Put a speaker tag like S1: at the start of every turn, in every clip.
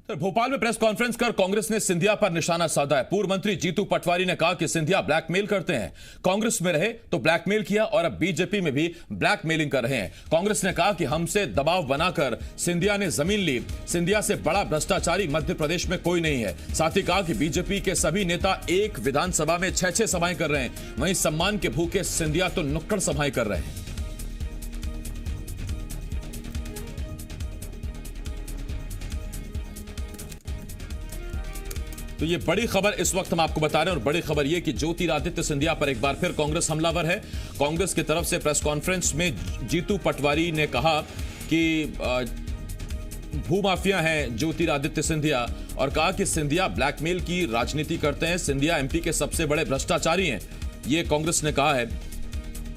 S1: तो भोपाल में press conference कर कांग्रेस ने सिंधिया पर निशाना साधा है। पूर्व मंत्री जीतू पटवारी ने कहा कि सिंधिया ब्लैकमेल करते हैं, कांग्रेस में रहे तो ब्लैकमेल किया और अब बीजेपी में भी ब्लैकमेलिंग कर रहे हैं। कांग्रेस ने कहा कि हमसे दबाव बनाकर सिंधिया ने जमीन ली। सिंधिया से बड़ा भ्रष्टाचारी मध्य प्रदेश में कोई नहीं है। साथ ही कहा कि बीजेपी के सभी नेता एक विधानसभा में 6-6 सभाएं कर रहे हैं, वहीं सम्मान के भूखे सिंधिया तो नुक्कड़ सभाएं कर रहे हैं। तो ये बड़ी खबर इस वक्त हम आपको बता रहे हैं और बड़ी खबर ये कि ज्योतिरादित्य सिंधिया पर एक बार फिर कांग्रेस हमलावर है। कांग्रेस की तरफ से प्रेस कॉन्फ्रेंस में जीतू पटवारी ने कहा कि भूमाफिया हैं ज्योतिरादित्य सिंधिया और कहा कि सिंधिया ब्लैकमेल की राजनीति करते हैं। सिंधिया एमपी के सबसे बड़े भ्रष्टाचारी हैं, ये कांग्रेस ने कहा है।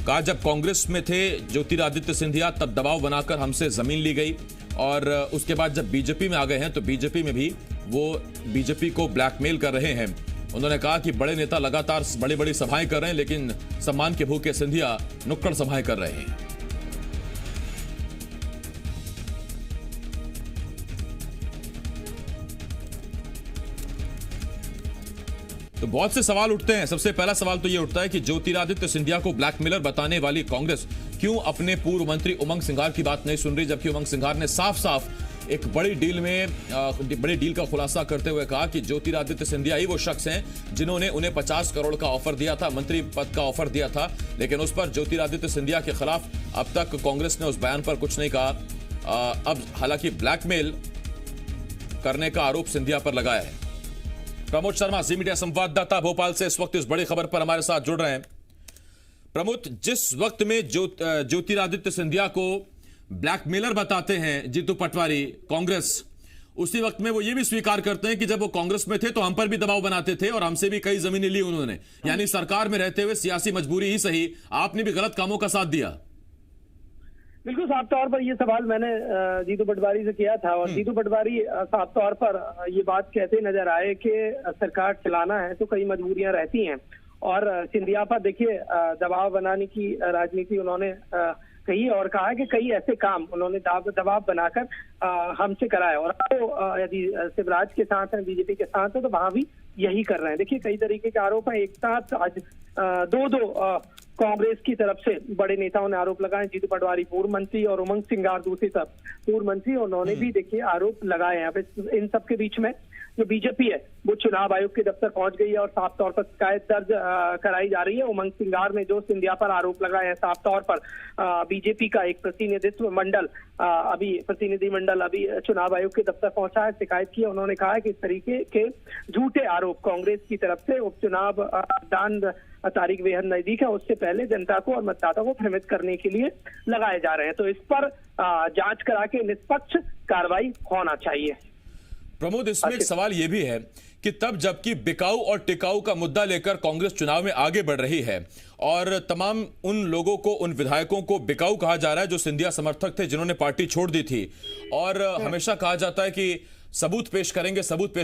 S1: कहा जब कांग्रेस में थे ज्योतिरादित्य सिंधिया तब दबाव बनाकर हमसे जमीन ली गई और उसके बाद जब बीजेपी में आ गए हैं तो बीजेपी में भी वो बीजेपी को ब्लैकमेल कर रहे हैं। उन्होंने कहा कि बड़े नेता लगातार बड़ी बड़ी सभाएं कर रहे हैं, लेकिन सम्मान के भूखे सिंधिया नुक्कड़ सभाएं कर रहे हैं। तो बहुत से सवाल उठते हैं। सबसे पहला सवाल तो यह उठता है कि ज्योतिरादित्य सिंधिया को ब्लैकमेलर बताने वाली कांग्रेस क्यों अपने पूर्व मंत्री उमंग सिंघार की बात नहीं सुन रही, जबकि उमंग सिंघार ने साफ साफ एक बड़ी डील का खुलासा करते हुए कहा कि ज्योतिरादित्य सिंधिया ही वो शख्स हैं जिन्होंने उन्हें 50 करोड़ का ऑफर दिया था, मंत्री पद का ऑफर दिया था। लेकिन उस पर ज्योतिरादित्य सिंधिया के खिलाफ अब तक कांग्रेस ने उस बयान पर कुछ नहीं कहा। अब हालांकि ब्लैकमेल करने का आरोप सिंधिया पर लगाया है। प्रमोद शर्मा जी मीडिया संवाददाता भोपाल से इस वक्त इस बड़ी खबर पर हमारे साथ जुड़ रहे हैं। प्रमोद, जिस वक्त में ज्योतिरादित्य सिंधिया को ब्लैकमेलर बताते हैं जीतू पटवारी कांग्रेस, उसी वक्त में वो ये भी स्वीकार करते हैं कि जब वो कांग्रेस में थे तो हम पर भी दबाव बनाते थे और हमसे भी कई जमीनें ली उन्होंने। यानी सरकार में रहते हुए सियासी मजबूरी ही सही, आपने भी गलत कामों का साथ दिया।
S2: बिल्कुल साफ तौर पर ये सवाल मैंने जीतू पटवारी से किया था और जीतू पटवारी साफ तौर पर ये बात कहते नजर आए कि सरकार चलाना है तो कई मजबूरियां रहती हैं। और सिंधिया पर देखिए दबाव बनाने की राजनीति उन्होंने कही और कहा कि कई ऐसे काम उन्होंने दबाव बनाकर हमसे कराए और तो यदि शिवराज के साथ हैं, बीजेपी के साथ है तो वहां भी यही कर रहे हैं। देखिए कई तरीके के आरोप हैं, एक साथ आज दो कांग्रेस की तरफ से बड़े नेताओं ने आरोप लगाए। जीतू पटवारी पूर्व मंत्री और उमंग सिंघार दूसरी तरफ पूर्व मंत्री, उन्होंने भी देखिए आरोप लगाए हैं। इन सबके बीच में जो बीजेपी है वो चुनाव आयोग के दफ्तर पहुंच गई है और साफ तौर पर शिकायत दर्ज कराई जा रही है। उमंग सिंघार ने जो सिंधिया पर आरोप लगाए हैं, साफ तौर पर बीजेपी का एक प्रतिनिधि मंडल अभी चुनाव आयोग के दफ्तर पहुंचा है, शिकायत की है। उन्होंने कहा है कि इस तरीके के झूठे आरोप कांग्रेस की तरफ से उपचुनाव दान तारीख बेहद नजदीक है, उससे पहले जनता को और मतदाता को भ्रमित करने के लिए लगाए जा रहे हैं। तो इस पर जांच करा के निष्पक्ष कार्रवाई होना चाहिए।
S1: प्रमोद, इसमें एक सवाल यह भी है कि तब जबकि बिकाऊ और टिकाऊ का मुद्दा लेकर कांग्रेस चुनाव में आगे बढ़ रही है और तमाम उन लोगों को, उन विधायकों को बिकाऊ कहा जा रहा है जो सिंधिया समर्थक थे, जिन्होंने पार्टी छोड़ दी थी, और हमेशा कहा जाता है कि सबूत पेश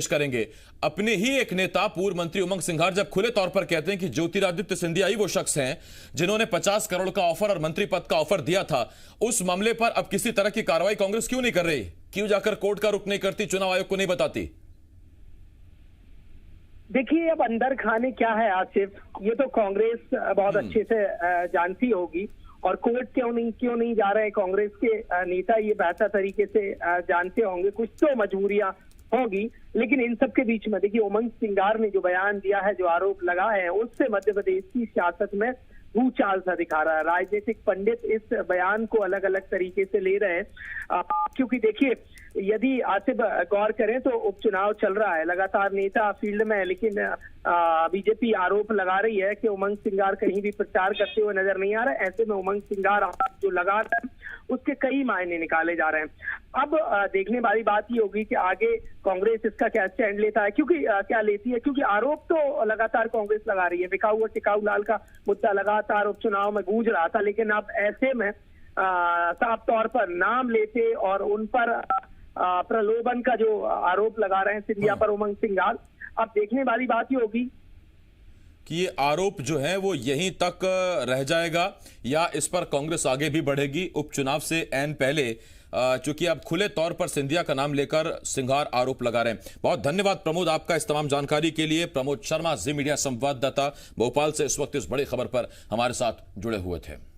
S1: करेंगे। अपने ही एक नेता पूर्व मंत्री उमंग सिंघार जब खुले तौर पर कहते हैं कि ज्योतिरादित्य सिंधिया ही वो शख्स हैं जिन्होंने 50 करोड़ का ऑफर और मंत्री पद का ऑफर दिया था, उस मामले पर अब किसी तरह की कार्रवाई कांग्रेस क्यों नहीं कर रही? क्यों जाकर कोर्ट का रुख नहीं करती, चुनाव आयोग को नहीं बताती?
S2: देखिए अब अंदर खाने क्या है आसिफ, ये तो कांग्रेस बहुत अच्छे से जानती होगी और कोर्ट क्यों नहीं जा रहे हैं कांग्रेस के नेता ये बेहतर तरीके से जानते होंगे। कुछ तो मजबूरियां होगी, लेकिन इन सब के बीच में देखिए उमंग सिंघार ने जो बयान दिया है, जो आरोप लगा है, उससे मध्य प्रदेश की सियासत में भूचाल सा दिखा रहा है। राजनीतिक पंडित इस बयान को अलग अलग तरीके से ले रहे हैं क्योंकि देखिए यदि आसिफ गौर करें तो उपचुनाव चल रहा है, लगातार नेता फील्ड में है, लेकिन बीजेपी आरोप लगा रही है कि उमंग सिंघार कहीं भी प्रचार करते हुए नजर नहीं आ रहा है। ऐसे में उमंग सिंघार जो लगा रहा है उसके कई मायने निकाले जा रहे हैं। अब देखने वाली बात ये होगी कि आगे कांग्रेस इसका क्या स्टैंड लेता है, क्योंकि आरोप तो लगातार कांग्रेस लगा रही है। बिकाऊ और टिकाऊ लाल का मुद्दा लगातार उपचुनाव में गूंज रहा था, लेकिन अब ऐसे में साफ तौर पर नाम लेते और उन पर प्रलोभन का जो आरोप लगा रहे हैं सिंधिया पर उमंग सिंघार, अब देखने वाली बात ये होगी
S1: कि ये आरोप जो है वो यहीं तक रह जाएगा या इस पर कांग्रेस आगे भी बढ़ेगी। उपचुनाव से ऐन पहले चूंकि अब खुले तौर पर सिंधिया का नाम लेकर सिंघार आरोप लगा रहे हैं। बहुत धन्यवाद प्रमोद आपका इस तमाम जानकारी के लिए। प्रमोद शर्मा जी मीडिया संवाददाता भोपाल से इस वक्त इस बड़ी खबर पर हमारे साथ जुड़े हुए थे।